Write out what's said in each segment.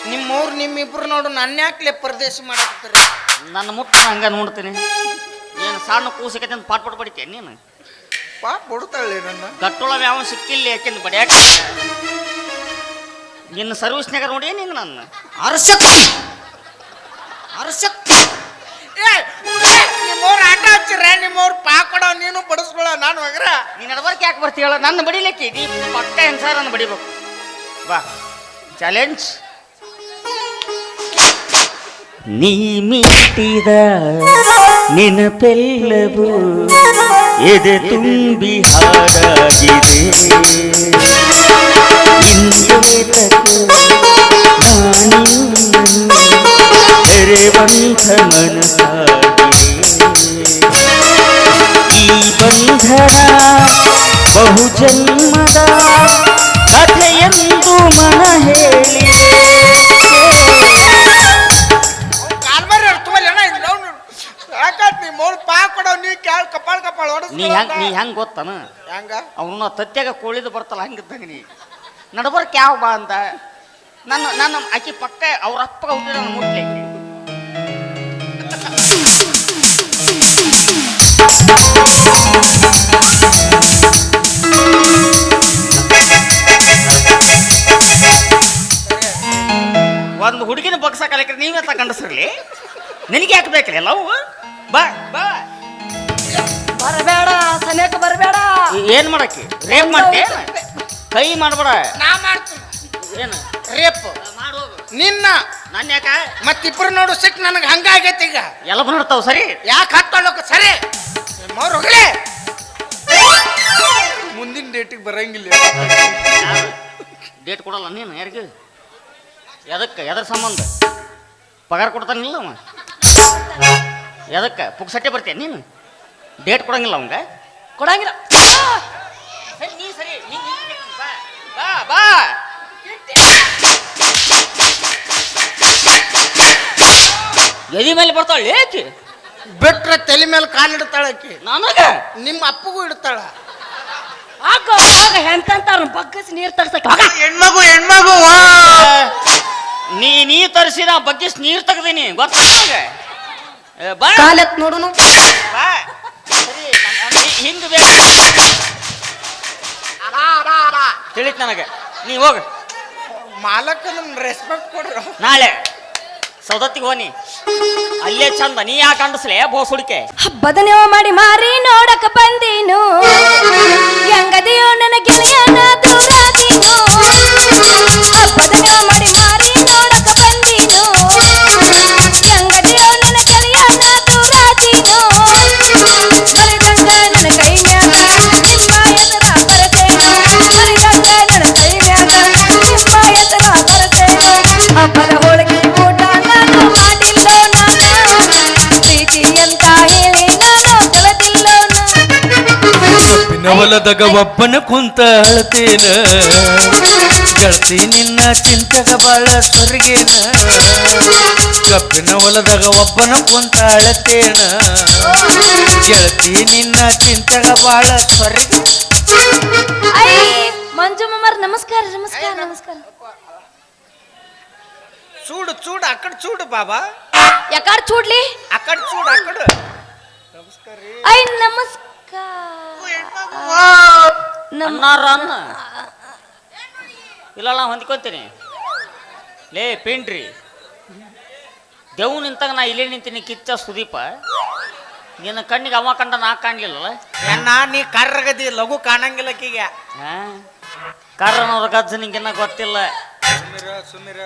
ನಿಮ್ಮವ್ರು ನಿಮ್ಮಿಬ್ರು ನೋಡು ನನ್ನ ಯಾಕ್ಲೆ ಪರದೇಶ ಮಾಡಾಕ್ತಾರೆ. ನನ್ನ ಮುಟ್ಟ ಹಂಗ ನೋಡ್ತೀನಿ. ಏನು ಸಣ್ಣ ಕೂಸಿಕತೆ ಅಂತ ಪಾಟ್ ಪಾಟ್ ಬಡಿಕೆ ನೀನು ಪಾಪ ಬಿಡ್ತಾಳೆ ನನ್ನ ಗಟ್ಟೊಳ ಯಾವ ಸಿಕ್ಕಿಲ್ಲ ಯಾಕೆಂದು ಬಡಿಯಾಕ ನಿನ್ನ ಸರ್ವಿಸ್ನಾಗ ನೋಡಿ ನಿಂಗ ನನ್ನ ಅರ್ಶಕ್ತಿ ನಿಮ್ಮವ್ರು ಆಟ ಹಚ್ಚಿರ ನಿಮ್ಮವ್ರು ಪಾ ಕೊಡೋ ನೀನು ಬಡಿಸ್ಕೊಳ ನಾನು ಹೋಗ್ರ ನೀನು ನಡಬರ್ಕೆ ಯಾಕೆ ಬರ್ತೀಯ ಹೇಳ ನನ್ನ ಬಡಿಲಿಕ್ಕೆ ನೀ ಪಕ್ಕ ಏನು ಸರ್ ನನ್ನ ಬಡಿಬೇಕು ಬಾ ಚಾಲೆಂಜ್ ನೀ ಮೀಟಿದ ನೆನಪೆಲ್ಲವೂ ಎದೆ ತುಂಬಿ ಹಾಡಾಗಿದೆ ತೆರೆವಂಥ ಮನಸಾಗಿದೆ ಈ ಬಂಧನ ಬಹುಜನ್ಮದ ಕಥೆಯೆಂದು ಮನ ಹೇಳಿದೆ. ನೀ ಹೆಂಗ್ ಗೊತ್ತಾನ ಹೆಂಗ ಅವನು ತತ್ಯಾಗ ಕೋಳಿದು ಬರ್ತಲ್ಲ ಹಂಗಿದ್ದಂಗ ನೀ ನಡಬರ್ಕ್ ಯಾವ ಬಾ ಅಂತ ನನ್ನ ಆಕಿ ಪಕ್ಕ ಅವ್ರ ಅಪ್ಪಗ ಹುಟ್ಟಿದ ಮುಟ್ಲಿ ಒಂದು ಹುಡುಗಿನ ಬಗ್ಸಕಲಿಕ್ರೆ ನೀವೆತ್ತ ಗಂಡಸರ್ಲಿ ನಿನಗೆ ಯಾಕೆ ಬೇಕ್ರಿ ಲವ್ ಬಾ ಬಾ ಬರಬೇಡ ಸಮಯಕ್ಕೆ ಬರಬೇಡ. ಏನ್ ಮಾಡಕ್ಕೆ ರೇಪ್ ಮಾಡ್ತೇ ಕೈ ಮಾಡ್ಬೇಡ. ನಾ ಮಾಡ್ತೀನಿ ಏನು ರೇಪ್ ಮಾಡೋದು ನಿನ್ನ ನನ್ನ ಯಾಕ ಮತ್ತಿಬ್ರು ನೋಡು ಸಿಕ್ ನನಗೆ ಹಂಗಾಗೈತಿ ಈಗ ಎಲ್ಲ ಬಂದಿರ್ತಾವ ಸರಿ ಯಾಕೆ ಹತ್ತೊಳ್ಳೋಕ ಸರಿ ಅವ್ರು ಹೋಗಲೇ ಮುಂದಿನ ಡೇಟಿಗೆ ಬರಂಗಿಲ್ಲ ಡೇಟ್ ಕೊಡಲ್ಲ ನೀನು ಯಾರಿಗೆ ಎದಕ್ಕೆ ಎದ್ರ ಸಂಬಂಧ ಪಗಾರ ಕೊಡ್ತಾನಿಲ್ಲ ಅವ ಎದಕ್ಕೆ ಪುಕ್ಸಟ್ಟೆ ಬರ್ತೀಯ ನೀನು ಡೇಟ್ ಕೊಡಂಗಿಲ್ಲ ಅವಂಗ ಕೊಡಂಗಿಲ್ಲ. ನೀ ಸರಿ ಬಾ ಬಾ ಎದಿ ಮೇಲೆ ಬರ್ತಾಳೆ ಏಕೆ ಬಿಟ್ರೆ ತಲೆ ಮೇಲೆ ಕಾಲಿಡ್ತಾಳ ಆಕಿ ನನಗ ನಿಮ್ಮ ಅಪ್ಪಗೂ ಇಡ್ತಾಳ ಆಗ ಎಂತಂತಾರ ಬಗ್ಗಸಿ ನೀರ್ ತರ್ಸಕ್ ಹೆಣ್ಮಗು ನೀ ತರಿಸಿದ ಬಗ್ಗೆ ನೀರು ತೆಗ್ದೀನಿ ಗೊತ್ತ ಬಾ ಕಾಲತ್ ನೋಡುನು ಬಾ ಸರಿ ಹಿಂಗ್ ಬೇಕು ತಿಳಿತ್ ನನಗೆ ನೀ ಹೋಗ ಮಾಲಕ ನಮ್ ರೆಸ್ಪೆಕ್ಟ್ ಕೊಡ್ರ ನಾಳೆ ಸೌದತ್ತಿಗೆ ಹೋನಿ ಅಲ್ಲೇ ಚಂದ ನೀ ಯಾಕೆ ಅಂಡಿಸ್ಲೆ ಬೋಸ್ ಹುಡುಕೆ ಹಬ್ಬದ ನೆವ ಮಾಡಿ ಮಾರಿ ನೋಡಕ ಬಂದೀನು ಹೆಂಗದೆಯೋ ನನ್ನ ಗೆಳೆಯನ ದೂರಾದೀನು ಹಬ್ಬದ ನೆವ ಮಾಡಿ ಮಾರಿ ನೋಡಕ ಬಂದೀನು ಹೆಂಗದೆಯೋ ನನ್ನ ಗೆಳೆಯನ ದೂರಾದೀನು ಮರಿದಂಗ ನನ್ನ ಕೈ ಮ್ಯಾಗ ನಿಮ್ಮ ಎದುರ ಬರತೇನು ಮರಿದಂಗ ನನ್ನ ಕೈ ಮ್ಯಾಗ ನಿಮ್ಮ ಎದುರ ಬರತೇನು ಹಬ್ಬದ ಹೋಳಿಗೆ ಊಟ ನಾನು ಮಾಡಿಲ್ಲ ನಾನು ಪ್ರೀತಿ ಅಂತ ಹೇಳಿ ನಾನು ಕಳೆದಿಲ್ಲ ಹೊಲದಾಗ ಒಬ್ಬನ ಕುಂತ ಅಳತೇನ ಗೆಳತಿ ನಿನ್ನ ಚಿಂತೆಗ ಬಾಳ ಸ್ವರ್ಗೇನ ಕಬ್ಬಿನ ಹೊಲದಾಗ ಒಬ್ಬನ ಕುಂತ ಅಳತೇನ ಗೆಳತಿ ನಿನ್ನ ಚಿಂತೆಗ ಬಾಳ ಸ್ವರ್ಗ. ಐ ಮಂಜು ಮಾಮರ್ ನಮಸ್ಕಾರ ನಮಸ್ಕಾರ ನಮಸ್ಕಾರ. ಚೂಡು ಅಕ್ಕಡ್ ಚೂಡು ಬಾಬಾ ಯಾಕಾರ ಚೂಡ್ಲಿ ಅಕ್ಕಡ್ ಚೂಡು ಅಕ್ಕಡ್ ನಮಸ್ಕಾರ ಐ ನಮಸ್ಕಾರ. ಅನ್ನಾರ ಅನ್ನ ಇಲ್ಲ ನಾ ಹೊಂದ್ಕೊಂತೀನಿ ಲೇ ಪೇಂಟ್ರಿ ದೇವ್ ನಿಂತಾಗ ನಾ ಇಲ್ಲೇ ನಿಂತೀನಿ ಕಿಚ್ಚ ಸುದೀಪ ನಿನ್ನ ಕಣ್ಣಿಗೆ ಅವ ಕಂಡ ನಾ ಕಾಣ್ಲಿಲ್ಲ ನೀ ಕರ್ರಗದಿ ಲಘು ಕಾಣಂಗಿಲ್ಲ ಕೀಗ ಕರ್ರನವ್ರ ಗಜ್ಜ ನಿಂಗಿನ್ನ ಗೊತ್ತಿಲ್ಲ ಸುಮಿರ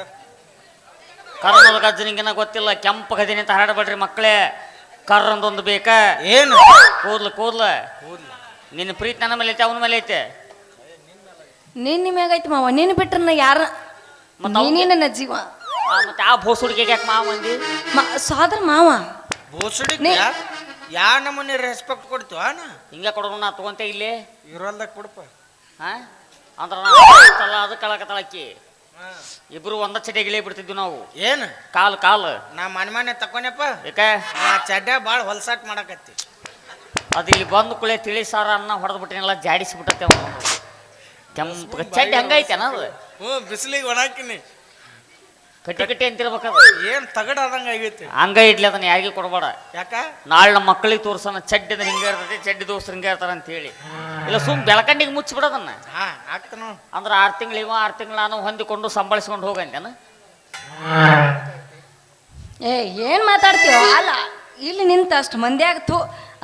ಕರ್ರನವ್ರ ಗಜ್ಜ ನಿಂಗಿನ್ನ ಗೊತ್ತಿಲ್ಲ ಕೆಂಪ ಗದಿನಿ ಅಂತ ಹರಡಬೇಡ್ರಿ ಮಕ್ಕಳೇ ಕರ್ರಂದೊಂದು ಬೇಕಾ ಏನು ಕೂದ್ಲ ನಿನ್ನ ಪ್ರೀತಿ ನನ್ನ ಮೇಲೆ ಐತೆ ಅವನ ಮೇಲೆ ಐತೆ ನೀನ್ ನಿಮ್ಯಾಗೈತಿ ಮಾವ ನೀನು ಬಿಟ್ರ ನಾ ಯಾರ ನೀನೇ ನನ್ನ ಜೀವ. ಮತ್ತೆ ಆ ಭೋಸ್ ಹುಡುಗಿಗೆ ಯಾಕೆ ಮಾವ ಮಂದಿ ಸಾದ್ರ ಮಾವ ಬೋಸುಡಿ ಯಾ ನಮ್ಮನೆ ರೆಸ್ಪೆಕ್ಟ್ ಕೊಡ್ತೀವ ಹಿಂಗೆ ಕೊಡೋಣ ನಾ ತಗೊಂತೆ ಇಲ್ಲೇ ಇರೋಲ್ದಾಗ ಕೊಡಪ್ಪ ಹಾ ಅಂದ್ರ ನಾ ಅದು ಕಳಕತ್ತಳಕ್ಕಿ ಇಬ್ರು ಒಂದ ಚಡ್ಡಿ ಗಿಳಿ ಬಿಡ್ತಿದ್ವಿ ನಾವು ಏನು ಕಾಲು ನಾ ಮನೆ ತಕೊಂಡಪ್ಪ ಯಾಕೆ ನಾ ಚಡ್ಡ ಭಾಳ ಹೊಲ್ಸಾಟ್ ಮಾಡಕತ್ತಿ ಅದು ಇಲ್ಲಿ ಬಂದು ಕುಳೆ ತಿಳಿ ಸಾರ ಅನ್ನ ಹೊಡೆದು ಬಿಟ್ಟಿನೆಲ್ಲ ಜಾಡಿಸಿ ಬಿಟ್ಟತ್ತೆ ಕೆಂಪ ಚಡ್ಡಿ ಹಂಗೈತೆ ಅನ್ನೋದು ಬಿಸಿಲಿಗೆ ಒಣಾಕಿನಿ ಕಟ್ಟಿ ಕಟ್ಟಿ ಅಂತಿರ್ಬೇಕದ ಏನ್ ತಗಡ ಆದಂಗ ಆಗೈತಿ. ಹಂಗ ಇಡ್ಲಿ ಅದನ್ನ ಯಾರಿಗೆ ಕೊಡಬೇಡ. ಯಾಕ ನಾಳೆ ನಮ್ಮ ಮಕ್ಕಳಿಗೆ ತೋರ್ಸೋಣ ಚಡ್ಡಿ ಅಂದ್ರೆ ಹಿಂಗ ಇರ್ತೈತಿ, ಚಡ್ಡಿ ದೋಸ್ರು ಹಿಂಗ ಇರ್ತಾರ ಅಂತ ಹೇಳಿ. ಇಲ್ಲ ಸುಮ್ ಬೆಳಕಂಡಿಗೆ ಮುಚ್ಚಿಬಿಡೋದನ್ನ. ಹಾ ಆಗ್ತಾನ. ಅಂದ್ರೆ 6 ತಿಂಗಳು ಇವ 6 ತಿಂಗಳು ನಾನು ಹೊಂದಿಕೊಂಡು ಸಂಭಾಳಿಸ್ಕೊಂಡು ಹೋಗಂತೇನ. ಏ ಏನ್ ಮಾತಾಡ್ತೀವ ಅಲ್ಲ ಇಲ್ಲಿ ನಿಂತ ಅಷ್ಟು ಮಂದ್ಯಾಗ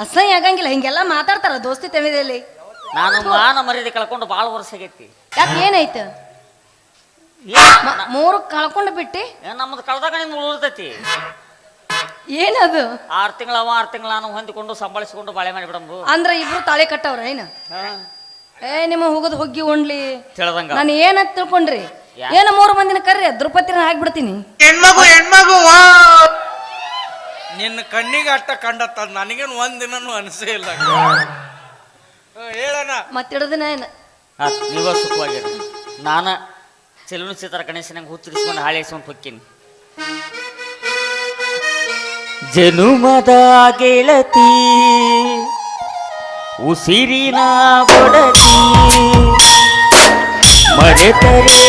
ಅಸಹ್ಯ ಆಗಂಗಿಲ್ಲ ಹಿಂಗೆಲ್ಲ ಮಾತಾಡ್ತಾರ ದೋಸ್ತಿ ತಮಿದಲ್ಲಿ. ನಾನು ಮಾನ ಮರ್ಯಾದೆ ಕಳ್ಕೊಂಡು ಭಾಳ ವರ್ಷ ಆಗೈತಿ. ಯಾಕೆ ಏನಾಯ್ತು? ಮೂರು ಕಳ್ಕೊಂಡು ಬಿಟ್ಟಿ ನಮ್ಮದು ಕಳ್ದಾಗ ನಿಮ್ಗೆ ಉಳಿರ್ತೈತಿ. ಏನದು? 6 ತಿಂಗಳು ಅವ 6 ತಿಂಗಳು ನಾನು ಹೊಂದಿಕೊಂಡು ಸಂಭಾಳಿಸ್ಕೊಂಡು ಬಾಳೆ ಮಾಡಿಬಿಡಂಬು. ಅಂದ್ರ ಇಬ್ರು ತಾಳಿ ಕಟ್ಟವ್ರ ಏನ? ನಿಮ್ಮ ಹೋಗೋದು ಹೋಗಿ ಉಣ್ಲಿ ತಿಳ್ದಂಗ ನಾನು ಏನಂತ ತಿಳ್ಕೊಂಡ್ರಿ? ಏನ 3 ಮಂದಿನ ಕರ್ರಿ ದ್ರೌಪದಿನ ಹಾಕ್ಬಿಡ್ತೀನಿ. ಹೆಣ್ಮಗು ನಿನ್ನ ಕಣ್ಣಿಗೆ ಅಟ್ಟ ಕಂಡತ್ತ ನನಗೇನು ಒಂದಿನೂ ಅನಿಸೇ ಇಲ್ಲ. ಹೇಳಣ ಮತ್ತಿಡದಿನ ಏನ ನೀವ ಸುಖವಾಗಿರಿ. ನಾನ ಚಲನಚಿತ್ರ ಗಣೇಶನಂಗೆ ಹುಚ್ಚಿರಿಸ್ಕೊಂಡು ಹಾಳೇಸ್ಕೊಂಡು ಹೊಕ್ಕೀನಿ. ಜನುಮದ ಗೆಳತಿ ಉಸಿರಿನ ಒಡತಿ ಮರೆತರೆ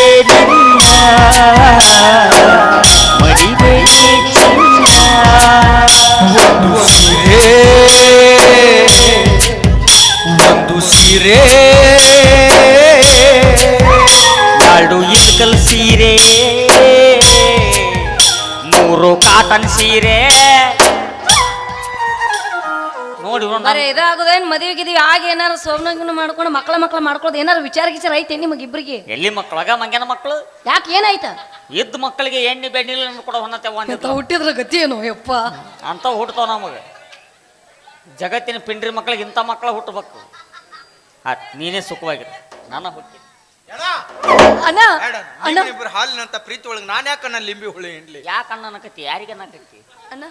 ನಿನ್ನ ಮರಿಬೇಡಿ ಚಿನ್ನ. ಒಂದು ಸೀರೆ ನಾಡು ಇಲ್ಕಲ್ ಸೀರೆ 3 ಕಾಟನ್ ಸೀರೆ ನೋಡಿ. ಬರೇ ಇದಾಗೋದೇನ್ ಮದುವೆ ಗಿದ್ವಿ ಆಗ ಏನಾರ ಸೋಮ್ನಗಿನ ಮಾಡ್ಕೊಂಡು ಮಕ್ಳ ಮಾಡ್ಕೊಳ್ಳೋದು ಏನಾರ ವಿಚಾರ ಗಿಚಾರ ಐತೆ ನಿಮಗಿಬ್ರಿಗೆ? ಎಲ್ಲಿ ಮಕ್ಕಳಾಗ ಮಂಗ್ಯನ ಮಕ್ಕಳು ಯಾಕೆ ಏನಾಯ್ತ? ಇದ್ದ ಮಕ್ಕಳಿಗೆ ಎಣ್ಣೆ ಬೆಣ್ಣಿಲ್ಲ ಕೂಡ ಹೊನ್ನತ್ತೆ ಹುಟ್ಟಿದ್ರ ಗತಿ ಏನು ಯಪ್ಪ ಅಂತ ಹುಟ್ಟತಾವ ನಮಗೆ. ಜಗತ್ತಿನ ಪಿಂಡ್ರಿ ಮಕ್ಕಳಿಗೆ ಇಂಥ ಮಕ್ಕಳ ಹುಟ್ಟಬೇಕು. ನೀನೇ ಸುಖವಾಗಿರು. ನಾನು ಹುಟ್ಟಿ ಅಣ್ಣ ಅಣ್ಣ ಇಬ್ರು ಹಾಲಿನಂತ ಪ್ರೀತಿ ಒಳಗೆ ನಾನು ಯಾಕನ್ನ ಲಿಂಬಿ ಹುಳಿ ಹಿಂಡ್ಲಿ? ಯಾಕೆ ಅಣ್ಣ ಅನ್ನಕತ್ತಿ? ಯಾರಿಗೆ ಅನ್ನಕತ್ತಿ? ಅಣ್ಣ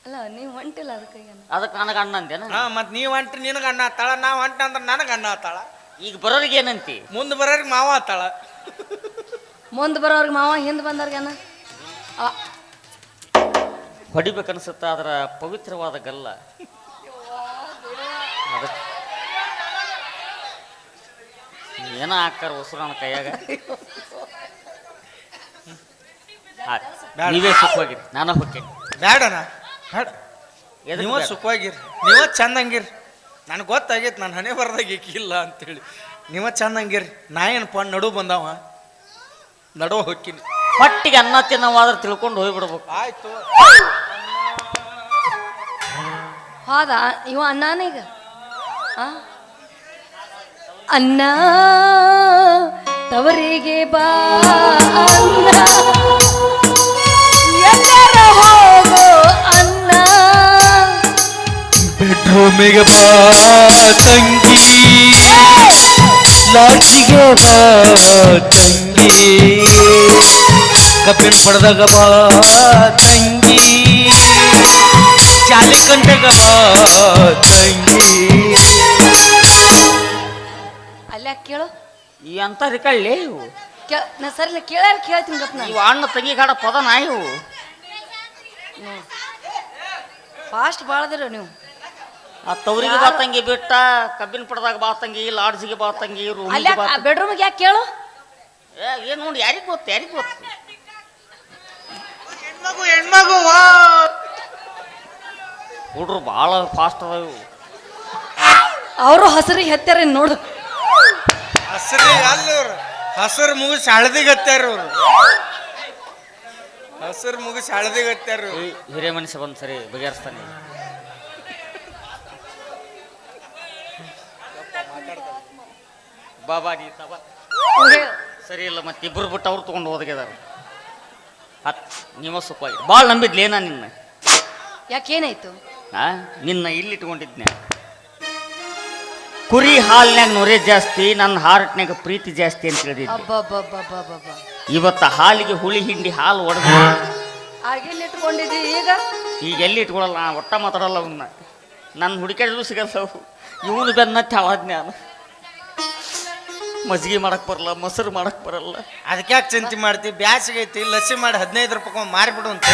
ಅಲ್ಲ ನೀವು ಹೊಂಟಿಲ್ಲ ಅದಕ್ಕೆ ಅದಕ್ಕೆ ನನಗೆ ಅಣ್ಣ ಅಂದೇನ? ಹಾ ಮತ್ ನೀವ್ ಅಂಟ್ರಿ ನಿನಗ ಅಣ್ಣ ಆತಾಳ, ನಾವ್ ಅಂಟ ಅಂದ್ರೆ ನನಗ ಅಣ್ಣ ಆತಾಳ. ಈಗ ಬರೋರಿಗೆ ಏನಂತಿ? ಮುಂದೆ ಬರೋರಿಗೆ ಮಾವ ಆತಾಳ. ಮುಂದೆ ಬರೋರ್ಗೆ ಮಾವ ಹಿಂದೆ ಬಂದವ್ರಿಗೆ ಅಣ್ಣ ಹೊಡಿಬೇಕನ್ಸುತ್ತ ಅದರ ಪವಿತ್ರವಾದ ಗಲ್ಲ. ಏನ ಹಾಕ್ತಾರ ಹೊಸರು ನನ್ನ ಕೈಯಾಗ. ನೀವೇ ಸುಖವಾಗಿರಿ. ನಾನು ಹೋಗ್ತೇನೆ. ಬೇಡಣ ಬೇಡ, ನೀವ ಸುಖವಾಗಿರಿ, ನೀವ ಚಂದಂಗಿರಿ. ನನಗೆ ಗೊತ್ತಾಗೈತಿ ನಾನು ಹಣೆ ಬರ್ದಾಗ ಏಕಿಲ್ಲ ಅಂತೇಳಿ. ನೀವ ಚಂದಂಗಿರಿ. ನಾ ಏನಪ್ಪ ನಡು ಬಂದವ ನಡುವ ಹೊಕ್ಕಿನಿ. ಹೊಟ್ಟಿಗೆ ಅನ್ನ ತಿನ್ನವಾದ್ರೆ ತಿಳ್ಕೊಂಡು ಹೋಗ್ಬಿಡ್ಬೇಕು. ಆಯ್ತು ಹೌದಾ? ಇವ ಅಣ್ಣನ ಈಗ ಅನ್ನ ತವರಿಗೆ ಬಾ ಅನ್ನ ಎಲ್ಲರ ಹೋಗೋ ಅನ್ನ ಬೆಡ್ರೂಮಿಗೆ ಬಾ ತಂಗಿ ಲಾಡ್ಜಿಗೆ ಬಾ ತಂಗಿ ಕಬ್ಬಿನ ಪಡೆದಾಗ ಬಾ ತಂಗಿ ಚಾಲಿ ಕಂಡಾಗ ಬಾ ತಂಗಿ. ಅಲ್ಲ ಕೇಳು ಈ ಅಂತ ರಿಕಳ್ಳಿ ಇವು ನಾ ಸರಿಲ್ಲ ಕೇಳಾರ ಕೇಳ್ತೀನಿ ಗಪ್ಪ ನಾನು. ಇವು ಅಣ್ಣ ತಂಗಿ ಕಾಡ ಪದ ನಾ ಇವು ಫಾಸ್ಟ್ ಬಾಳದಿರ ನೀವು. ಆ ತವರಿಗೆ ಬಾತಂಗಿ ಬಿಟ್ಟ ಕಬ್ಬಿನ ಪಡೆದಾಗ ಬಾತಂಗಿ ಲಾಡ್ಜಿಗೆ ಬಾತಂಗಿ ಅಲ್ಲ ಬೆಡ್ರೂಮಿಗೆ ಯಾಕೆ ಕೇಳು? ಏನ್ ನೋಡಿ ಯಾರಿಗ್ ಗೊತ್ತು? ಯಾರಿಗ್ ಗೊತ್ತು? ಹೆಣ್ಮಗು ಹುಡ್ರು ಭಾಳ ಫಾಸ್ಟ್ ಅದಾವ ಇವು. ಅವರು ಹಸರಿಗೆ ಹೆತ್ತಾರ ನೋಡು. ಹಸ್ರಿ ಅಲ್ಲವ್ರು ಹಸರು ಮುಗಿಸಿ ಹಳದಿಗತ್ತಾರ ಅವ್ರು. ಹಸರು ಮುಗಿಸಿ ಹಳದಿಗತ್ತಾರ. ಹಿರೇ ಮನುಷ್ಯ ಬಂದು ಸರಿ ಬಗೆಹರಿಸ್ತಾನೆ. ಬಾಬಾ ನೀ ತಬಾ ಸರಿ ಇಲ್ಲ. ಮತ್ತೆ ಇಬ್ಬರು ಬಿಟ್ಟು ಅವ್ರು ತೊಗೊಂಡು ಹೋದಗಿದಾರ. ನೀವ ಸುಖವಾಗಿ ಭಾಳ ನಂಬಿದ್ಲೇನ ನಿನ್ನ? ಯಾಕೇನಾಯ್ತು? ನಿನ್ನ ಇಲ್ಲಿ ಇಟ್ಕೊಂಡಿದ್ನೆ. ಕುರಿ ಹಾಲ್ನ್ಯಾಗ ನೊರೆ ಜಾಸ್ತಿ, ನನ್ನ ಹಾರ್ಟ್ನ್ಯಾಗ ಪ್ರೀತಿ ಜಾಸ್ತಿ ಅಂತ ಹೇಳಿದ್ದೆ. ಇವತ್ತ ಹಾಲಿಗೆ ಹುಳಿ ಹಿಂಡಿ ಹಾಲು ಒಡೆದು ಆಗಿಲ್ಲಿ ಇಟ್ಕೊಂಡಿದ್ದಿ ಈಗ ಎಲ್ಲಿ ಇಟ್ಕೊಳಲ್ಲ. ನಾ ಒಟ್ಟ ಮಾತಾಡಲ್ಲ ಅವನ್ನ. ನನ್ನ ಹುಡುಕಾಡಿದ್ರು ಸಿಗಲ್ಲ. ಇವನು ಬೆನ್ನತ್ತಿ ಹಾಳಾದ್ ನಾನು. ಮಜ್ಜಿಗೆ ಮಾಡಕ್ ಬರಲ್ಲ, ಮೊಸರು ಮಾಡಕ್ ಬರಲ್ಲ. ಅದಕ್ಕೆ ಯಾಕೆ ಚಿಂತೆ ಮಾಡ್ತೀವಿ? ಬ್ಯಾಸಿಗೆ ಐತಿ, ಲಸ್ಸಿ ಮಾಡಿ 15 ರೂಪಾಯಿ ಮಾರಿಬಿಡು ಅಂತ.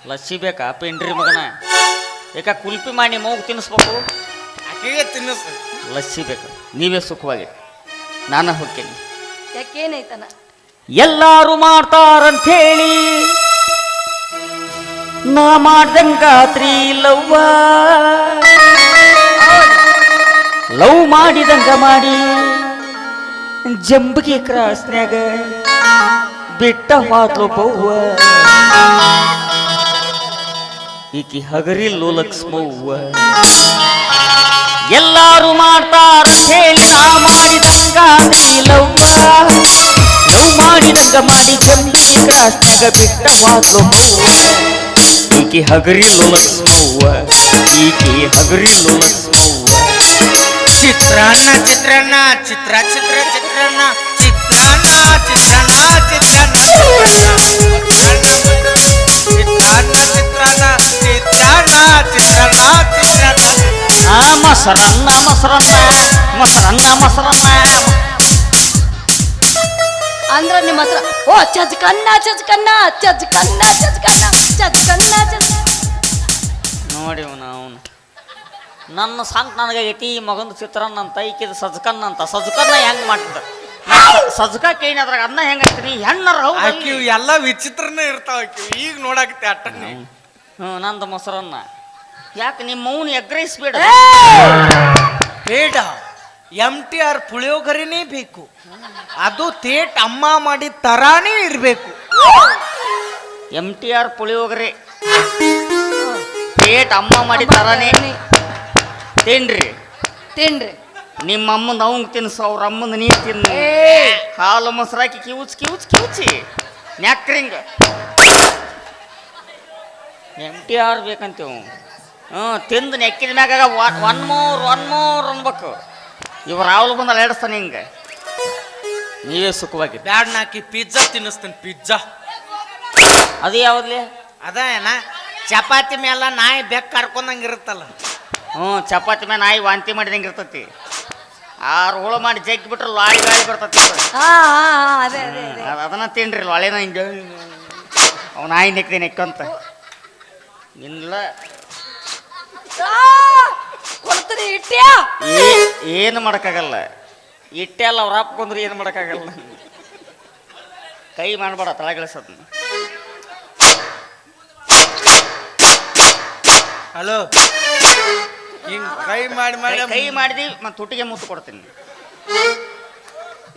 ಲಸ್ಸಿ ಬೇಕಾ ಪೇಂಡ್ರಿ ಮಗನ? ಯಾಕ ಕುಲ್ಪಿ ಮಾಡಿ ಮಗು ತಿನ್ನಿಸ್ಬೇಕು? ಆಕೆಗೆ ತಿನ್ನಿಸ್. ಲಸ್ಸಿ ಬೇಕು. ನೀವೇ ಸುಖವಾಗಿ. ನಾನು ಹೋಗ್ತೇನೆ. ಯಾಕೇನಾಯ್ತನ? ಎಲ್ಲಾರು ಮಾಡ್ತಾರಂಥೇಳಿ ನಾ ಮಾಡ್ದಂಗಾತ್ರಿ ಲವ್ವ ಲವ್ ಮಾಡಿದಂಗ ಮಾಡಿ ಜಂಬಗಿ ಕ್ರಾಸ್ನ್ಯಾಗ ಬಿಟ್ಟ ಹೋದ್ಲು ಬವ್ವ ಈಕಿ ಹಗರಿಲ್ಲೋ ಲಕ್ಷ್ಮವ್ವ ಎಲ್ಲಾರು ಮಾಡ್ತಾರ ಹೇಳಿ ನಾ ಮಾಡಿದಂಗಾತ್ರಿ ಲವ್ವ ಲವ್ ಮಾಡಿದಂಗ ಮಾಡಿ ಜಂಬಗಿ ಕ್ರಾಸ್ನ್ಯಾಗ ಬಿಟ್ಟ ಹೋದ್ಲು ಬವ್ವ ಈಕಿ ಹಗರಿಲ್ಲೋ ಲಕ್ಷ್ಮವ್ವ ಈಕಿ ಹಗರಿಲ್ಲೋ ಲಕ್ಷ್ಮವ್ವ ಚಿತ್ರಾನ್ನ ಚಿತ್ರಾನ್ನ ಚಿತ್ರ ಚಿತ್ರ ಚಿತ್ರಾನ್ನ ಚಿತ್ರಾನ್ನ ಚಿತ್ರಾನ್ನ ಚಿತ್ರಾನ್ನ ಚಿತ್ರಾನ್ನ ಚಿತ್ರಾನ್ನ ಚಿತ್ರಾನ್ನ ಚಿತ್ರಾನ್ನ ಚಿತ್ರಾನ್ನ ಮೊಸರನ್ನ ಮೊಸರನ್ನ ಮೊಸರನ್ನ ಮೊಸರನ್ನ ಅಂದ್ರ ನಿಮ್ಮ ಹತ್ರ ಓ ಚಜ್ಕನ್ನ ಚಜ್ಕನ್ನ ಚಜ್ಕನ್ನ ಚಜ್ಕನ್ನ ಚಜ್ಕನ್ನ ಚಜ್ ನೋಡಿ ಅವನು ನನ್ನ ಸಾಂಗ್ ನನಗಾಗೈತಿ ಈ ಮಗಂದು ಚಿತ್ರಾನ್ನ ಅಂತ ಈಕಿದ ಸಜ್ಕನ್ನ ಅಂತ ಸಜ್ಕನ್ನ ಹೆಂಗ್ ಮಾಡ್ತಿದ್ದ ಸಜ್ಕ ಕೇಳಿ ಅದ್ರಾಗ ಅನ್ನ ಹೆಂಗಾಗ್ತೀನಿ ಹೆಣ್ಣರ ಆಕಿ ಎಲ್ಲ ವಿಚಿತ್ರನೇ ಇರ್ತಾವ ಆಕಿ ಈಗ ನೋಡಾಕತ್ತೆ ಅಟ್ಟನೆ ನಂದು ಮೊಸರನ್ನ ಯಾಕೆ ನಿಮ್ಮ ಮೌನ ಎಗ್ರಹಿಸ್ಬೇಡ ಬೇಡ MTR ಪುಳಿಯೋಗರೆನೇ ಬೇಕು ಅದು ತೇಟ್ ಅಮ್ಮ ಮಾಡಿದ ತರಾನೇ ಇರ್ಬೇಕು MTR ಪುಳಿಯೋಗರೆ ಪೇಟ್ ಅಮ್ಮ ಮಾಡಿ ತರಾನೇ ತಿನ್ರಿ ತಿನ್ರಿ ನಿಮ್ಮ ಅಮ್ಮನ ಅವಂಗ್ ತಿನ್ಸು ಅವ್ರ ಅಮ್ಮನ ನೀ ತಿನ್ನು ಹಾಲು ಮೊಸರಾಕಿ ಕಿವುಚ್ ಕಿವುಚ್ ಕಿವುಚಿ ನ್ಯಾಕ್ರಿಂಗ್ MTR ಬೇಕಂತೀವ್ ತಿಂದು ನೆಕ್ಕಿದ ಮ್ಯಾಗ ಒನ್ ಮೋರ್ ಅನ್ಬೇಕು ಇವ್ರು ರಾಹುಲ್ ಬಂದಲ್ಲಿ ಹೇಳಿಸ್ತಾನೆ ಹಿಂಗೆ ನೀವೇ ಸುಖವಾಗಿ ಬ್ಯಾಡ್ ನಾಕಿ ಪಿಜ್ಜಾ ತಿನ್ನಿಸ್ತೇನೆ ಪಿಜ್ಜಾ ಅದು ಯಾವ್ದ್ಲಿ ಅದ ಏನ ಚಪಾತಿ ಮೇಲೆ ನಾಯಿ ಬೆಕ್ಕ ಕರ್ಕೊಂಡಂಗೆ ಇರುತ್ತಲ್ಲ ಚಪಾತಿ ಮೇಲೆ ನಾಯಿ ವಾಂತಿ ಮಾಡಿದಂಗೆ ಇರ್ತತಿ ಆರು ಹುಳ ಮಾಡಿ ಜಗ್ಗಿ ಬಿಟ್ರೆ ಲಾಳಿ ಗಾಳಿ ಬರ್ತತಿ ಹಾ ಅದೇ ಅದೇ ಅದೇ ಅದನ್ನ ತಿನ್ರಿ ಲಾಳಿನ ಹಿಂಗೆ ಅವ್ ನಾಯಿ ನೆಕ್ದೆ ನೆಕ್ಕಂತ ಇಲ್ಲ ಕೊಡ್ತೀರಿ ಇಟ್ಟ್ಯಾ ಏನು ಮಾಡೋಕ್ಕಾಗಲ್ಲ ಇಟ್ಟೆ ಅಲ್ಲ ಅವ್ರ ಹಾಕೊಂಡ್ರೆ ಏನು ಮಾಡೋಕ್ಕಾಗಲ್ಲ ಕೈ ಮಾಡಬೇಡ ತಳಗಿಳಿಸೋದು ಹಲೋ ಹಿಂಗ್ ಕೈ ಮಾಡಿ ಮಾಡಿ ಕೈ ಮಾಡಿದಿ ಮತ್ತೆ ತುಟಿಗೆ ಮುತ್ತು ಕೊಡ್ತೀನಿ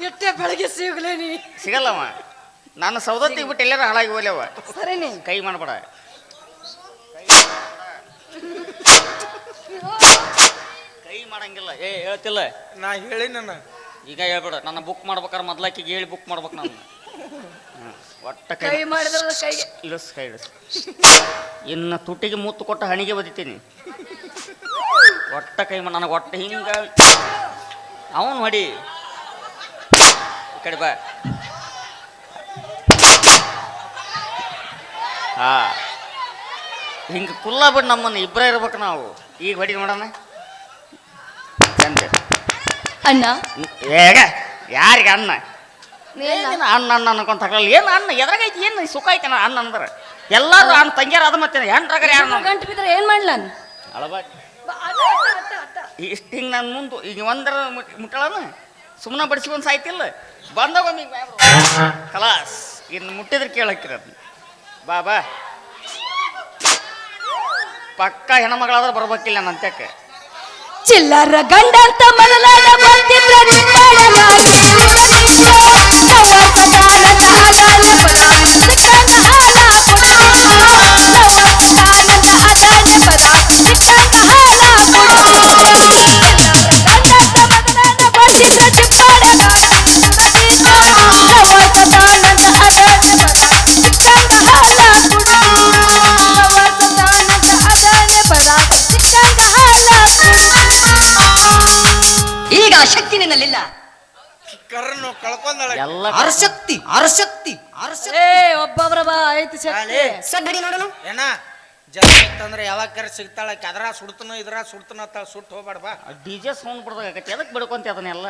ಇಟ್ಟೆ ಬೆಳಗ್ಗೆ ಸಿಗ್ಲೇ ನೀ ಸಿಗಲ್ಲವ ನಾನು ಸೌದತ್ತಿಗೆ ಬಿಟ್ಟು ಎಲ್ಲಾರ ಹಾಳಾಗಿ ಹೋಗ್ಲವ ಸರಿ ನೀ ಕೈ ಮಾಡಬೇಡ ಕೈ ಮಾಡಂಗಿಲ್ಲ ಹೇಳ್ತಿಲ್ಲ ನಾ ಹೇಳಿ ನನ್ನ ಈಗ ಹೇಳ್ಬೇಡ ನನ್ನ ಬುಕ್ ಮಾಡ್ಬೇಕಾರೆ ಮೊದ್ಲಾಕಿಗೆ ಹೇಳಿ ಬುಕ್ ಮಾಡ್ಬೇಕು ನಾನು ಒಟ್ಟ ಕೈ ಮಾಡಿದ್ರ ಕೈಗೆ ಇಳಿಸ್ ಕೈ ಇಳಿಸ್ ಇನ್ನು ತುಟಿಗೆ ಮುತ್ತು ಕೊಟ್ಟು ಹಣಿಗೆ ಬದಿತೀನಿ ಒಟ್ಟ ಕೈ ಮಾಡಿ ನನಗೆ ಒಟ್ಟ ಹಿಂಗ ಅವನು ಹೊಡಿ ಈ ಕಡೆ ಬಾ ಹಾ ಹಿಂಗ ಕುಲ್ಲ ಬಿಟ್ಟು ನಮ್ಮನ್ನು ಇಬ್ಬರೇ ಇರ್ಬೇಕು ನಾವು ಈಗ ಹೊಡಿ ನೋಡೋಣ ಚಂದ ಅಣ್ಣ ಹೇಗ ಯಾರಿಗೆ ಅನ್ನ ನೀನ್ ಏನು ಅಣ್ಣ ಅಣ್ಣ ಅನ್ಕೊಂತ ತಗೊಳ್ಳಿ ಏನು ಅಣ್ಣ ಎದ್ರಾಗೈತಿ ಏನು ಸುಖ ಐತೆ ಅಣ್ಣ ಅಂದ್ರೆ ಎಲ್ಲರೂ ಅಣ್ಣ ತಂಗ್ಯಾರ ಅದು ಮತ್ತೆ ಹೆಣ್ರಾಗರ ಯಾರು ಗಂಟು ಬಿದ್ರೆ ಏನ್ ಮಾಡ್ಲ ನಾನು ಅಳಬಾ ಇಷ್ಟು ಹಿಂಗೆ ನಾನು ಮುಂದೆ ಈಗ ಒಂದರ ಮುಟ್ಟಳನ ಸುಮ್ಮನೆ ಬಡಿಸ್ಕೊಂಡು ಸಾಯ್ತಿಲ್ಲ ಬಂದಾಗ ಕಲಾಸ್ ಇನ್ನು ಮುಟ್ಟಿದ್ರೆ ಕೇಳಕ್ಕಿರೋದು ಬಾ ಬಾ ಪಕ್ಕ ಹೆಣ್ಮಗಳಾದ್ರೆ ಬರ್ಬೇಕಿಲ್ಲ ನಂತಕ್ಕೆ ಚಿಲ್ಲರ ಗಂಡ ಅಂತ ಮೊದಲಾದ ಗೊತ್ತಿದ್ರ ಚಿತ್ತಾಳ ಮಾಡಿ ಈಗ ಶಕ್ತಿ ನಿನ್ನಲ್ಲಿಲ್ಲ ಕರ್ನು ಕಳ್ಕೊಂಡಳ ಎಲ್ಲ ಅರಶಕ್ತಿ ಅರಶಕ್ತಿ ಏ ಒಬ್ಬೊಬ್ರ ಬಾ ಐತಿ ಶಕ್ತಿ ಸಡ್ಡಿ ನೋಡೋಣ ಏನ ಜನ ಇತ್ತಂದ್ರೆ ಯಾವಾಗ ಕರೆ ಸಿಗ್ತಾಳ ಅದ್ರ ಸುಡ್ತನೋ ಇದ್ರ ಸುಡ್ತನ ಸುಟ್ಟು ಹೋಗ್ಬೇಡ ಬಾ DJ ಸೌಂಡ್ ಬಿಡ್ದಾಗತ್ತೆ ಎದಕ್ಕೆ ಬಿಡ್ಕೊಂತ ಅದನ್ನೆಲ್ಲ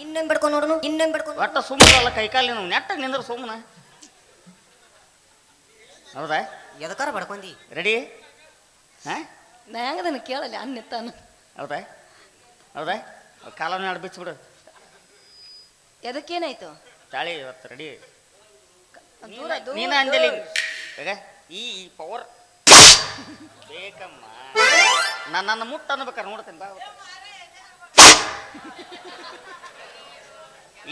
ಇನ್ನೊಂದು ಬಡ್ಕೊಂಡು ನೋಡೋಣ ಇನ್ನೊಂದು ಬಡ್ಕೊಂಡು ಒಟ್ಟ ಸುಮ್ಮನೆ ಕೈಕಾಲಿ ನಾವು ನೆಟ್ಟಾಗ ನಿಂದ್ರೆ ಸುಮ್ಮನೆ ಹೌದಾ ಎದಕಾರ ಬಡ್ಕೊಂಡಿ ರೆಡಿ ಹಾಂ ನಾ ಹೆಂಗದನ್ನ ಕೇಳಲ್ಲ ಅನ್ನೆತ್ತಾನು ಹೌದಾ ಹೌದಾ ಕಾಲ ನಾಡು ಬಿಚ್ಚಿಬಿಡು ಎದಕ್ಕೇನಾಯ್ತು ತಾಳಿ ಇವತ್ತು ರೆಡಿ ದೂರ ದೂರ ನೀನ ಅಂಜಲಿ ಈಗ ಈ ಪವರ್ ಬೇಕಮ್ಮ. ನನ್ನ ಮುಟ್ಟ ಅನ್ಬೇಕಾರೆ ನೋಡ್ತೇನೆ ಬಾ.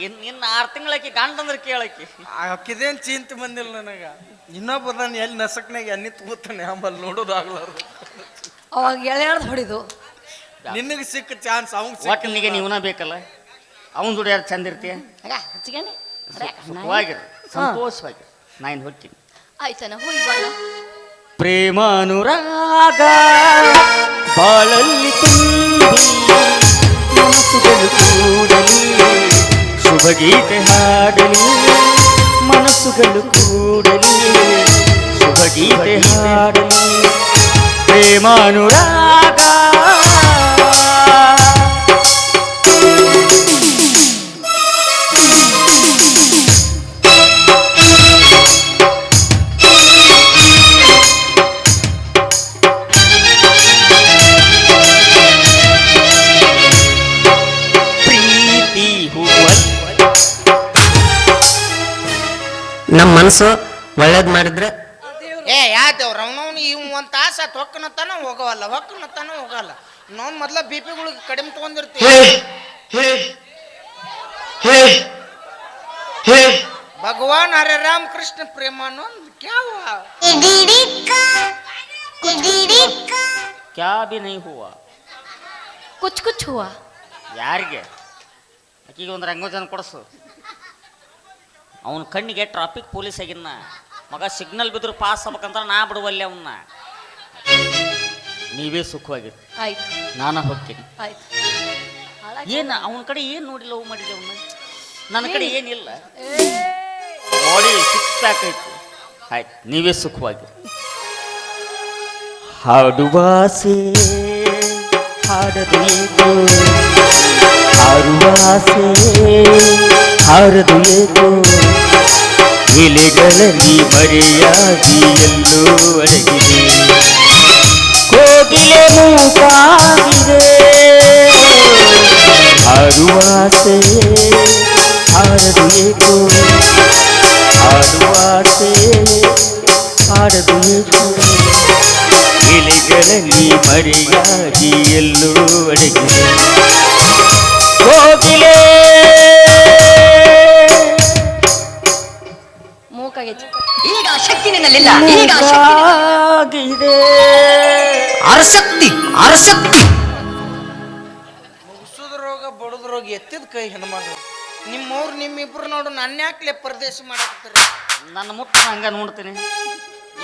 ಇನ್ನು 6 ತಿಂಗಳಾಕಿ ಗಂಡಂದ್ರೆ ಕೇಳಕಿ ಅಕ್ಕಿದೇನ್ ಚಿಂತೆ ಬಂದಿಲ್ಲ ನನಗ. ಇನ್ನೊಬ್ಬ ನಾನು ಎಲ್ಲಿ ನಸಕ್ನಾಗ ಎಣ್ಣೆ ತಗೋತಾನೆ ಆಮೇಲೆ ನೋಡೋದಾಗ್ಲಾರ್ದು. ಅವಾಗ ಎಳೆಯಾಡ್ದು ಹೊಡಿದು ನಿನಗೆ ಸಿಕ್ಕ ಚಾನ್ಸ್ ಅವ್ನು ಒಟ್ಟಿನಿಗೆ ನೀವನ ಬೇಕಲ್ಲ. ಅವನ್ ದುಡಿ ಯಾರು ಚಂದ ಇರ್ತೀಯ. ಹಚ್ಚಿಗಣಿ ಸುಖವಾಗಿರು, ಸಂತೋಷವಾಗಿರು. ನಾ ಇನ್ನು ಹೋಗ್ತೀನಿ. ಆಯ್ತಾನ ಹೋಗಿ ಬಾಳ. ಪ್ರೇಮಾನುರಾಗ ಬಾಳಲ್ಲಿ ತುಂಬಿ ಮನಸ್ಸುಗಳು ಕೂಡಲಿ ಶುಭ ಗೀತೆ ಹಾಡಲಿ ಮನಸ್ಸುಗಳು ಕೂಡಲಿ ಶುಭ ಗೀತೆ ಹಾಡಲಿ ಪ್ರೇಮಾನುರಾಗ. ನಮ್ಮ ಮನಸ್ಸು ಒಳ್ಳೇದ್ ಮಾಡಿದ್ರೆ ಏ ಯಾವ್ದೇವ್ರ ಅವನವ್ನು ಇವ್ ಒಂದ್ ತಾಸ ಹೊಕ್ಕನತ್ತಾನ ಹೋಗವಲ್ಲ ಹೊಕ್ಕನತ್ತಾನ ಹೋಗಲ್ಲ. ನಾವು ಮೊದ್ಲ BP ಕಡಿಮೆ ತಗೊಂಡಿರ್ತೀವಿ. ಭಗವಾನ್ ಹರೇ ರಾಮ್ ಕೃಷ್ಣ ಪ್ರೇಮಾನಂದ್ ಕ್ಯಾ ಬಿ ನೈ ಹೂವ. ಕುಚ್ ಕುಚ್ ಹೂವ. ಯಾರಿಗೆ ಆಕಿಗೆ ಒಂದು ರಂಗೋಜನ ಕೊಡಿಸು. ಅವನ ಕಣ್ಣಿಗೆ ಟ್ರಾಫಿಕ್ ಪೊಲೀಸ್ ಆಗಿನ್ನ ಮಗ ಸಿಗ್ನಲ್ ಬಿದ್ರು ಪಾಸ್ ಆಗ್ಬೇಕಂತ ನಾ ಬಿಡುವಲ್ಲಿ ಅವನ್ನ. ನೀವೇ ಸುಖವಾಗಿರಿ, ಆಯ್ತು ನಾನು ಹೋಗ್ತೀನಿ. ಆಯ್ತು. ಏನು ಅವನ ಕಡೆ ಏನು ನೋಡಿ ಲವ್ ಮಾಡಿದೆ ಅವನ್ನ? ನನ್ನ ಕಡೆ ಏನಿಲ್ಲ, ಬಾಡಿ 6 ಪ್ಯಾಕ್ ಐತಿ. ಆಯ್ತು, ನೀವೇ ಸುಖವಾಗಿರಿ. ಹಾಡುವಾಸೆ ಹಾಡದು ಏಕೋ ಹಾರುವಾಸೆ ಹಾರದು ಏಕೋ ಎಲೆಗಳಲ್ಲಿ ಮರೆಯಾಗಿ ಎಲ್ಲೋ ಅಡಗಿದೆ ಕೋಗಿಲೆ ಮೂಕಾಗಿದೆ ಹಾರುವಾಸೆ ಹಾರದು ಏಕೋ ಹಾಡುವಾಸೆ ಹಾಡದು ಏಕೋ ಎಲೆಗಳಲ್ಲಿ ಮರೆಯಾಗಿ ಎಲ್ಲೋ ಅಡಗಿದೆ ಕೋಗಿಲೆ ಮೂಕಾಗೈತಿ. ಈಗ ಶಕ್ತಿ ನಿನ್ನಲ್ಲಿಲ್ಲ. ಈಗ ಆಗಿದೆ ಅರಶಕ್ತಿ ಅರಶಕ್ತಿ. ಮುಗಿಸುದ ರೋಗ ಬಡದ ರೋಗ ಎತ್ತಿದ ಕೈ ಹೆಣ್ಮಗಳು. ನಿಮ್ಮವ್ರು ನಿಮ್ಮಿಬ್ರು ನೋಡು ನನ್ನ ಯಾಕ್ಲೆ ಪರದೇಶ ಮಾಡಾಕ್ತಾರೆ. ನನ್ನ ಮುಟ್ಟ ಹಂಗ ನೋಡ್ತೀನಿ.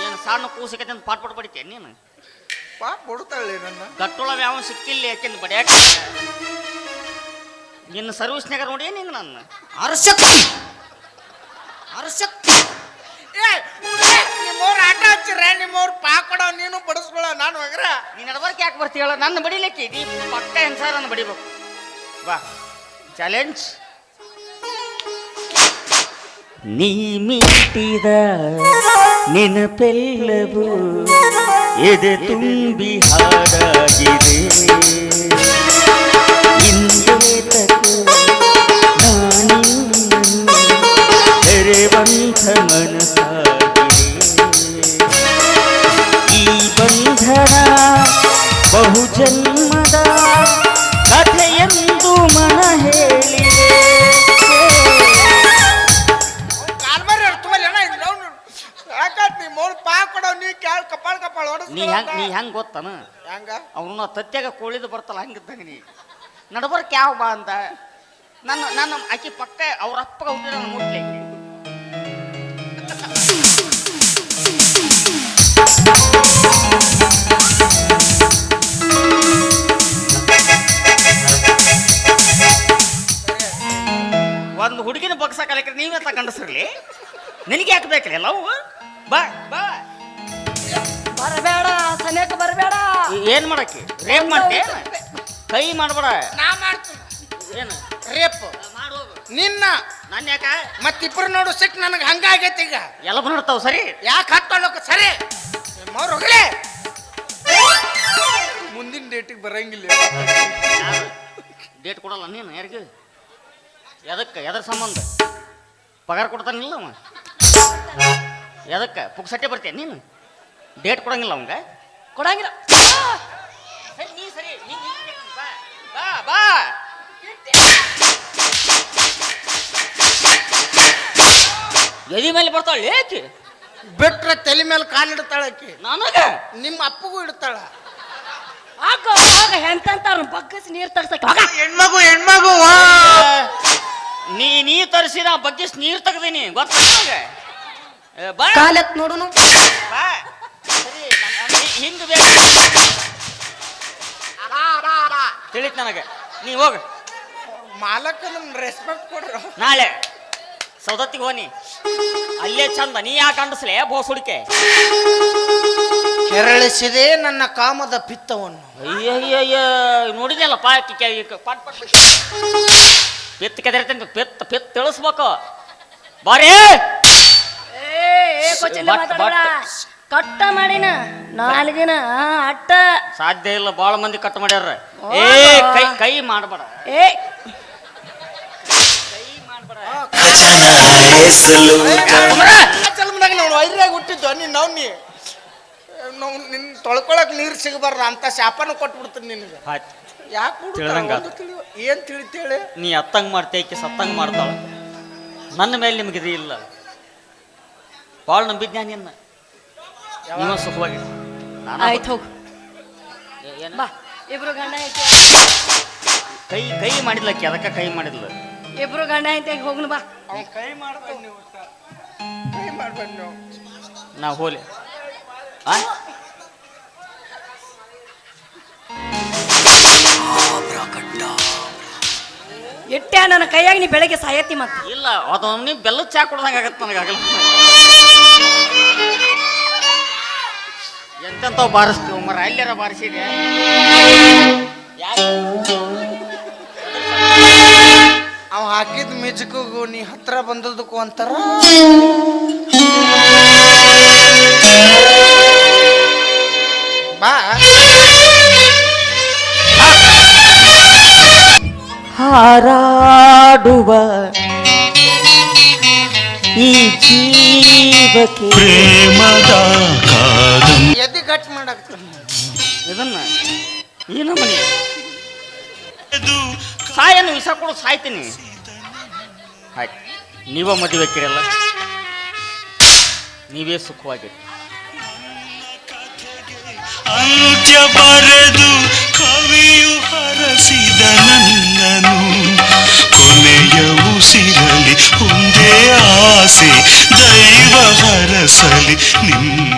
ಏನು ಸಣ್ಣ ಕೂಸಿಕತೆ ಅಂತ ಪಾಟ್ ಪಾಟ್ ಬಡಿತೇನೆ ನೀನು? ಪಾಪ ಬಡ್ತಾಳೆ ನನ್ನ. ಗಟ್ಟೊಳಗೆ ಯಾವ ಸಿಕ್ಕಿಲ್ಲ ಯಾಕೆಂದು ಬಡಿಯಾಕ. ನಿನ್ನ ಸರ್ವಿಸ್ನಾಗ ನೋಡಿ ನಿಂಗೆ ನನ್ನ ಅರಶಕ್ತಿ ಅರಶಕ್ತಿ. ನಿಮ್ಮವ್ರು ಆಟ ಹಚ್ಚಿರ ನಿಮ್ಮವ್ರು ಪಾ ಕೊಡೋ ನೀನು ಬಡಿಸ್ಕೊಳ ನಾನು ಹೋಗ್ರ. ನೀನು ನಡಬರ್ಕೆ ಯಾಕೆ ಬರ್ತೀಯಲ್ಲ? ನನ್ನ ಬಡಿಲಿಕ್ಕೆ ನೀ ಪಕ್ಕ ಏನು ಸರ್ ನನ್ನ ಬಡಿಬೇಕು. ಬಾ ಚಾಲೆಂಜ್. ನೀ ಮೀಟಿದ ನೆನಪೆಲ್ಲವೂ ಎದೆ ತುಂಬಿ ಹಾಡಾಗಿದೆ ಇಂದೇತಕ್ಕೆ ನಾನಿನ್ನನು ಬೆರೆವಂಥ ಮನಸ್ಸಾಗಿದೆ ಈ ಬಂಧನ ಬಹುಜನ್ಮದ ಕಥೆಯೆಂದು ಮನ ಹೇಳಿದೆ ನಿಮ್ಮವ್ರು ಪಾ ಕೊಡೋ ನೀ ಕ್ಯಾಳ್ ಕಪಾಳ ಕಪಾಳ ನೀ ಹೆಂಗ್ ಗೊತ್ತಾನ? ಹೆಂಗ ಅವನು ತತ್ಯಾಗ ಕೋಳಿದು ಬರ್ತಲ್ಲ ಹಂಗಿದ್ದಂಗ ನೀ ನಡಬರ್ಕ್ ಯಾವ ಬಾ ಅಂತ ನನ್ನ ಆಕಿ ಪಕ್ಕ ಅವ್ರ ಅಪ್ಪಗ ಹುಟ್ಟಿದ ಮುಟ್ಲಿ. ಒಂದು ಹುಡುಗಿನ ಬಗ್ಸ ಕಲಿಕ್ರೆ ನೀವೇ ತಗೊಂಡಿಸ್ರಲಿ. ನಿನಗೆ ಯಾಕೆ ಬೇಕ್ರಿ ಲವ್? ಬಾ ಬಾ ಬರಬೇಡ ಸನೇಕ ಬರಬೇಡ. ಏನ್ ಮಾಡಕ್ಕೆ? ರೇಪ್ ಮಾಡ್ತೇ? ಕೈ ಮಾಡ್ಬೇಡ. ನಾ ಮಾಡ್ತೀನಿ ಏನು ರೇಪ್ ಮಾಡು ನಿನ್ನ. ನಾನು ಯಾಕ ಮತ್ತಿಬ್ರು ನೋಡು ಸಿಕ್ ನನಗೆ ಹಂಗಾಗೈತಿ ಈಗ. ಎಲ್ಲ ಬಂದಿರ್ತಾವ ಸರಿ. ಯಾಕೆ ಹತ್ತೊಳಕ ಸರಿ ನಿಮ್ಮವ್ರು ಹೋಗ್ಲಿ. ಮುಂದಿನ ಡೇಟಿಗೆ ಬರಂಗಿಲ್ಲ. ಡೇಟ್ ಕೊಡಲ್ಲ ನೀನು ಯಾರಿಗೆ? ಎದಕ್ಕೆ? ಎದ್ರ ಸಂಬಂಧ? ಪಗಾರ ಕೊಡ್ತಾನಿಲ್ಲ ಅವ? ಎದಕ್ಕೆ ಪುಕ್ಸಟ್ಟೆ ಬರ್ತೀಯ ನೀನು ಡೇಟ್ ಕೊಡಂಗಿಲ್ಲ ಅವಂಗ ಕೊಡಂಗಿಲ್ಲ ಸರಿ ನೀ ಸರಿ ಬಾ ಬಾ ಬಾ ಎದಿ ಮೇಲೆ ಬರ್ತಾಳೆ ಏಕೆ ಬಿಟ್ರೆ ತಲೆ ಮೇಲೆ ಕಾಲು ಇಡ್ತಾಳ ಆಕಿ ನನಗ ನಿಮ್ಮ ಅಪ್ಪಗೂ ಇಡ್ತಾಳ ಆಗ ಆಗ ಎಂತಾರ ಬಗ್ಗಸ್ ನೀರ್ ತರ್ಸಕ್ ಹೆಣ್ಮಗು ನೀ ತರಿಸಿದ ಬಗ್ಗೆ ನೀರು ತೆಗ್ದೀನಿ ಗೊತ್ತ ಬಾ ಕಾಲತ್ ನೋಡುನು ಬಾ ಸರಿ ಹಿಂಗ ಬೇಕು ತಿಳಿತ್ ನನಗೆ ನೀ ಹೋಗ ಮಾಲಕನ ರೆಸ್ಪೆಕ್ಟ್ ಕೊಡ್ರ ನಾಳೆ ಸೌದತ್ತಿಗೆ ಹೋನಿ ಅಲ್ಲೇ ಚಂದ ನೀ ಯಾಕೆ ಅಂಡಿಸ್ಲೆ ಬೋಸುಡಿಕೆ ಕೆರಳಿಸಿದೆ ನನ್ನ ಕಾಮದ ಪಿತ್ತವನ್ನು ಅಯ್ಯಯ್ಯಯ್ಯ ನೋಡಿದ್ಯಲ್ಲ ಪಟ್ ಪಟ್ ಪಿತ್ ಕೆದರ್ತೇನೆ ಪಿತ್ ತಿಳಿಸ್ಬೇಕು ಬಾರೇ ಕಟ್ಟ ಮಾಡಿನ ನಾಲ್ಗಿನ ಅಟ್ಟ ಸಾಧ್ಯ ಇಲ್ಲ ಬಾಳ ಮಂದಿ ಕಟ್ ಮಾಡ್ಯಾರ ಏ ಕೈ ಮಾಡಬೇಡ ಏ ಜನ್ಮದಾಗ ನಾವು ವೈರ್ಯಾಗ ಹುಟ್ಟಿದ್ವು ನಾವು ನಿನ್ನ ತೊಳ್ಕೊಳಕ್ ನೀರು ಸಿಗಬಾರ್ದು ಅಂತ ಶಾಪನ ಕೊಟ್ಬಿಡ್ತೀನಿ ನಿನಗೆ ಯಾಕೆ ಏನ್ ತಿಳಿತೇಳಿ ನೀ ಅತ್ತಂಗ್ ಮಾಡ್ತೇಕಿ ಸತ್ತಂಗ್ ಮಾಡ್ತಾಳ ನನ್ನ ಮೇಲೆ ನಿಮ್ಗೆ ಇದು ಇಲ್ಲ ಭಾಳ ನಂಬಿದ್ನ ನಿನ್ನ ನೀವ ಸುಖವಾಗಿ ಆಯ್ತು ಹೋಗು ಬಾ ಇಬ್ರು ಗಂಡ ಐತಿ ಕೈ ಮಾಡಿದ್ಲಕ್ಕಿ ಅದಕ್ಕೆ ಕೈ ಮಾಡಿದ್ಲು ಇಬ್ರು ಗಂಡ ಐತಿ ಹೋಗ್ನು ಬಾ ಕೈ ಮಾಡ್ಬೇಡಿ ನೀವು ಕೈ ಮಾಡ್ಬೇಡಿ ನೀವು ನಾವು ಹೋಲಿ ಇಟ್ಟೆ ನನ್ನ ಕೈಯಾಗ ನೀ ಬೆಳಗ್ಗೆ ಸಾಯತ್ತಿ ಮತ್ತೆ ಇಲ್ಲ ಅದು ನೀವು ಬೆಲ್ಲದ ಚಾ ಕೊಡ್ದಂಗೆ ಆಗತ್ತೆ ನನಗಾಗಲ್ಲ ಎಂತೆಂಥವು ಬಾರಿಸ್ತೀವಿ ಮರ ಅಲ್ಲಾರ ಬಾರಿಸಿದೆ ಅವ ಹಾಕಿದ ಮ್ಯೂಜಿಕ್ಗೂ ನೀ ಹತ್ರ ಬಂದದಕ್ಕೂ ಅಂತಾರ ಬಾ ಹಾರಾಡುವ ಈ ಜೀವಕ್ಕೆ ಪ್ರೇಮದ ಕಾದಂಬರಿ ಎದಿ ಗಟ್ ಮಾಡಾಕ್ತ ಇದನ್ನ ಈ ನಮ್ಮನೆ ಸಾಯನ್ನು ವಿಷ ಕೊಡು ಸಾಯ್ತೀನಿ ಆಯ್ತು ನೀವ ಮದುವೆ ಕಿರಲ್ಲ ನೀವೇ ಸುಖವಾಗಿರಿ ಅಂತ್ಯ ಬರೆದು ಕವಿಯು ಹರಸಿದ ನನ್ನನು ಕೊನೆಯ ಉಸಿರಲಿ ಒಂದೇ ಆಸೆ ದೈವ ಹರಸಲಿ ನಿಮ್ಮನು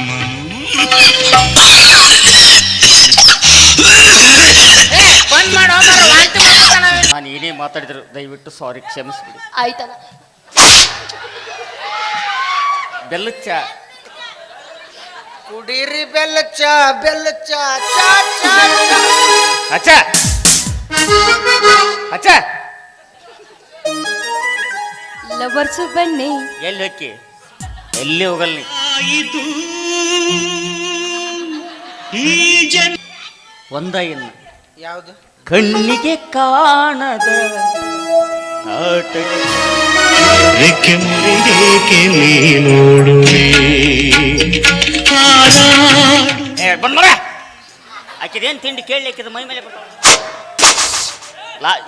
ನಾನು ಏನೇ ಮಾತಾಡಿದ್ರು ದಯವಿಟ್ಟು ಸಾರಿ ಕ್ಷಮಿಸ್ಬಿಡಿ ಆಯ್ತಲ್ಲ ಬೆಲ್ಲದ ಚಾ ಕುಡೀರಿ ಬೆಲ್ಲ ಚಾ ಚಾ ಚಾ ಚಾ ಅಚ್ಚ ಅಚ್ಚ ಲವರ್ಸು ಬನ್ನಿ ಎಲ್ಲಿ ಹೊಕ್ಕಿ ಎಲ್ಲಿ ಹೋಗಲ್ಲ ಒಂದ ಇನ್ನು ಯಾವುದು ಕಣ್ಣಿಗೆ ಕಾಣದ ಕೆಂಪಿಗೆ ನೋಡುವೆ ಬಂದ್ಮರ ಆಕಿದೇನು ತಿಂಡಿ ಕೇಳಿ ಆಕಿದ ಮೈ ಮೇಲೆ ಬರ್ತಾವ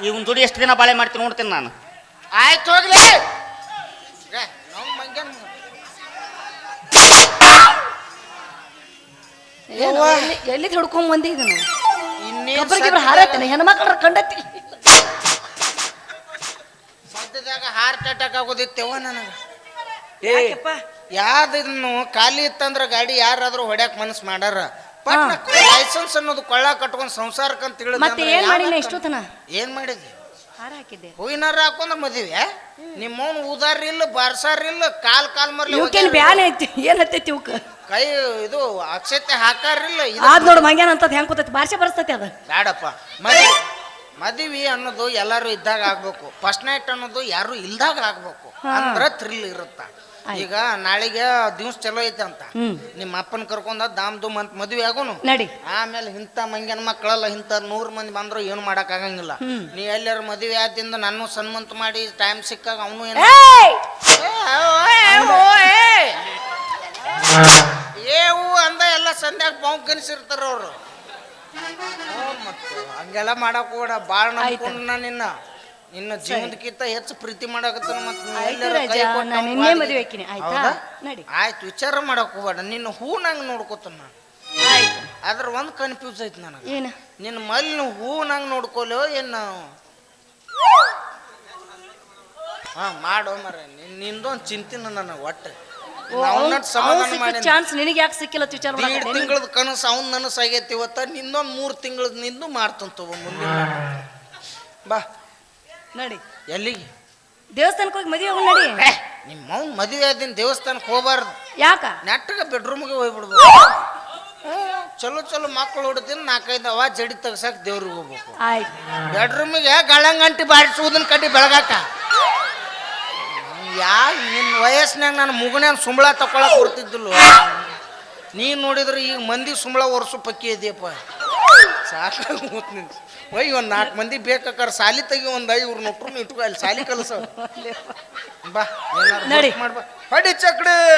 ಇವನ್ ದುಡಿ ಎಷ್ಟು ದಿನ ಬಾಳೆ ಮಾಡ್ತೀನಿ ನೋಡ್ತೀನಿ ನಾನು ಆಯ್ತು ಹೋಗ್ಲಿ ಎಲ್ಲಿ ಹಿಡ್ಕೊಂಡ್ ಬಂದಿ ಇದನ್ನು ಇನ್ನೇನು ಒಬ್ಬರಿಗಿಬ್ರು ಹಾರತ್ತೇನೆ ಹೆಣ್ಮಕ್ಳ ಕಂಡತಿ ಸದ್ಯದಾಗ ಹಾರ್ಟ್ ಅಟ್ಯಾಕ್ ಆಗೋದಿತ್ತೇವ ನನಗೆ ಯಾಕೆಪ್ಪ ಯಾವ್ದನ್ನು ಖಾಲಿ ಇತ್ತಂದ್ರ ಗಾಡಿ ಯಾರಾದ್ರೂ ಹೊಡ್ಯಾಕ ಮನಸ್ಸು ಮಾಡ್ಯಾರ ಲೈಸೆನ್ಸ್ ಅನ್ನೋದು ಕೊಳ್ಳ ಕಟ್ಕೊಂಡ್ ಸಂಸಾರಕ್ಕಂತ ಮತ್ತೆ ಏನ್ ಮಾಡಿನ ಇಷ್ಟೊತ್ತನ ಏನ್ ಮಾಡಿದ್ವಿ ಹಾರ ಹಾಕಿದ್ದೆ ಹೂವಿನಾರ ಹಾಕೊಂಡ ಮದುವೆ ನಿಮ್ಮವನ್ ಊದಾರ ಇಲ್ಲ ಬಾರ್ಸಾರ ಇಲ್ಲ ಕಾಲ್ ಮರ್ಲಿ ಇವಕ್ಕೇನು ಬ್ಯಾನೆ ಐತಿ ಏನ್ ಹತ್ತೈತಿ ಇವಕ್ಕ ಕೈ ಇದು ಅಕ್ಷತೆ ಹಾಕಾರಿಲ್ಲ ಆದ್ ನೋಡು ಮಂಗ್ಯಾನ ಅಂತದ್ ಹೆಂಗ್ ಕೂತೈತಿ ಬಾರ್ಸೆ ಬರ್ಸ್ತೈತಿ ಅದ ಬೇಡಪ್ಪ ಮದುವೆ ಅನ್ನೋದು ಎಲ್ಲಾರು ಇದ್ದಾಗ ಆಗ್ಬೇಕು ಫಸ್ಟ್ ನೈಟ್ ಅನ್ನೋದು ಯಾರು ಇಲ್ದಾಗ ಆಗ್ಬೇಕು ಅಂದ್ರ ಥ್ರಿಲ್ ಇರುತ್ತ ಈಗ ನಾಳೆಗೆ ದಿವ್ಸ ಚಲೋ ಐತೆ ಅಂತ ನಿಮ್ಮ ಅಪ್ಪನ ಕರ್ಕೊಂಡ ದಾಮ್ ದುಮ್ ಅಂತ ಮದ್ವೆ ಆಗೋನು ನಡಿ ಆಮೇಲೆ ಇಂಥ ಮಂಗ್ಯನ ಮಕ್ಕಳಲ್ಲ ಇಂಥ 100 ಮಂದಿ ಬಂದ್ರು ಏನು ಮಾಡಕ್ ಆಗಂಗಿಲ್ಲ ನೀ ಎಲ್ಲಾರು ಮದುವೆ ಆದಿಂದ ನಾನು ಸನ್ಮಂತ ಮಾಡಿ ಟೈಮ್ ಸಿಕ್ಕಾಗ ಅವನು ಏನು ಏವು ಅಂದ ಎಲ್ಲ ಸಂಧ್ಯಾಗ ಬಾವು ಕನಿಸಿರ್ತಾರ ಅವರು. ಮತ್ತೆ ಹಂಗೆಲ್ಲ ಮಾಡಕ್ ಹೋಡ ಬಾಳ ನಂಬ್ಕೊಂಡ ನಿನ್ನ ಜೀವನಕ್ಕಿಂತ ಹೆಚ್ಚು ಪ್ರೀತಿ ಮಾಡಕತ್ತಾನ. ಆಯ್ತು ರಾಜ, ನಾನು ನಿನ್ನೆ ಮದುವೆ ಆಕಿನಿ ಆಯ್ತಾ? ನಡಿ. ಆಯ್ತು, ವಿಚಾರ ಮಾಡಕ್ ಹೋಗ್ಬೇಡ. ನಿನ್ನ ಹೂ ನಂಗೆ ನೋಡ್ಕೋತಾನ. ಆಯ್ತು. ಅದ್ರ ಒಂದು ಕನ್ಫ್ಯೂಸ್ ಐತಿ ನನಗೆ. ಏನು? ನಿನ್ನ ಮಲ್ಲಿನ ಹೂ ನಂಗೆ ನೋಡ್ಕೊಲೋ ಏನು? ಹಾ ಮಾಡೋ ಮರ, ನಿಂದೊಂದು ಚಿಂತಿನ ನನಗೆ ಒಟ್ಟು. ಸಮಾಧಾನ ಮಾಡಿ ಚಾನ್ಸ್ ನಿನಗೆ ಯಾಕೆ ಸಿಕ್ಕಿಲ್ಲ ವಿಚಾರ ಮಾಡಕ್ಕೆ? 2 ತಿಂಗಳದ ಕನಸು ಅವ್ನ ನನಸು ಆಗೈತಿ ಇವತ್ತ. ನಿಂದೊಂದು 3 ತಿಂಗಳದ ನಿಂದು ಮಾಡ್ತಂತ ಮುಂದಿನ ಬಾ. ನಡಿ. ಎಲ್ಲಿಗೆ? ದೇವಸ್ಥಾನಕ್ಕೆ ಹೋಗಿ ಮದುವೆ ಹೋಗಿ ನಡಿ. ನಿಮ್ಮ ಅವ್ನ ಮದುವೆ ಆದಿನ ದೇವಸ್ಥಾನಕ್ಕೆ ಹೋಗ್ಬಾರ್ದು. ಯಾಕ? ನೆಟ್ಟಗೆ ಬೆಡ್ರೂಮ್ಗೆ ಹೋಗ್ಬಿಡ್ಬೇಕು. ಚಲೋ ಚಲೋ ಮಕ್ಕಳು ಹೊಡ್ತೀನಿ 4-5 ಅವ ಜಡಿ ತೆಗ್ಸಾಕ ದೇವ್ರಿಗೆ ಹೋಗ್ಬೇಕು. ಆಯ್ತು. ಬೆಡ್ರೂಮಿಗೆ ಗಳಂಗಂಟಿ ಬಾರಿಸುವುದನ್ನ ಕಡ್ಡಿ ಬೆಳಗಾಕ. ನಿನ್ನ ವಯಸ್ಸಿನಾಗ ನಾನು ಮುಗನ್ಯಾನ ಸುಂಬಳ ತಕೊಳಕ್ ಕೊಡ್ತಿದ್ದಿಲ್ಲ. ನೀನು ನೋಡಿದ್ರೆ ಈಗ ಮಂದಿ ಸುಂಬಳ ವರ್ಷ ಪಕ್ಕಿ ಇದೆಯಪ್ಪ. ಸಾಕಾಗಿ ಹೋತ್ ನಿಂತು. ಒಯ್ ಒಂದು 4 ಮಂದಿ ಬೇಕಾಕಾರ ಸಾಲಿ ತೆಗಿ, ಒಂದು 5 ನೊಟ್ರು ಇಟ್ಕೊ, ಅಲ್ಲಿ ಸಾಲಿ ಕಲಸ. ಬಾ ಏನಾರು ಮಾಡ್ಬಾ. ಹೊಡಿ ಚಕ್ಡಿ.